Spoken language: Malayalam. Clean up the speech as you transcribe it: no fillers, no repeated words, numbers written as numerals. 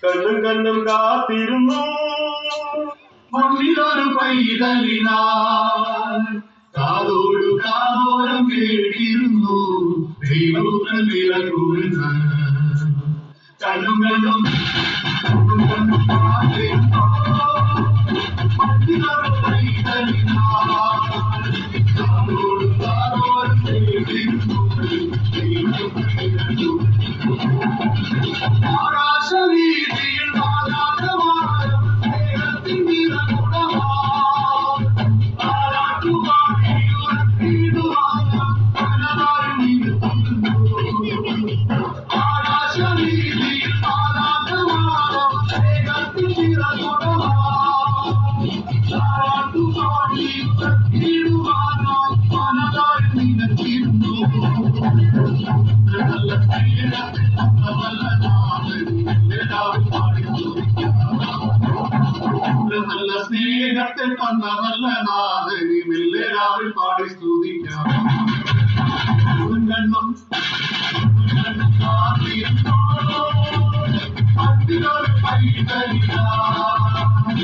കണ്ണും കണ്ണും കാത്തിരുന്നു മണ്ണിലൊരു പൈതലിനാൻ കാതോടു കാതോരം കേട്ടിരുന്നു ദൈവങ്ങൾ വിളകൂടുന്ന കണ്ണും കണ്ണും കണ്ണും കാത്തിരുന്നു മണ്ണിലൊരു പൈതലിനാൻ കാതോടു കാതോരം കേട്ടിരുന്നു ദൈവങ്ങൾ വിളകൂടുന്ന ആകാശവീതിയിൽ മാലാഖമാരും സ്നേഹത്തിൻ നിറകുടമാം താരാട്ടുപാടി ഉറക്കിടുവാൻ പലതാരും നിൽക്കുന്നു. ആകാശവീതിയിൽ മാലാഖമാരും സ്നേഹത്തിൻ നിറകുടമാം താരാട്ടുപാടി ഉറക്കിടുവാൻ പലതാരും നിൽക്കുന്നു. നല്ല സ്നേഹത്തിൽ നല്ല സ്നേഹത്തെ തന്ന നല്ല നാഥനി മെല്ലെരാവിൽ പാടി സ്തുതിക്കാം കണ്ണും മണ്ണിലൊരു പൈതലിനാൻ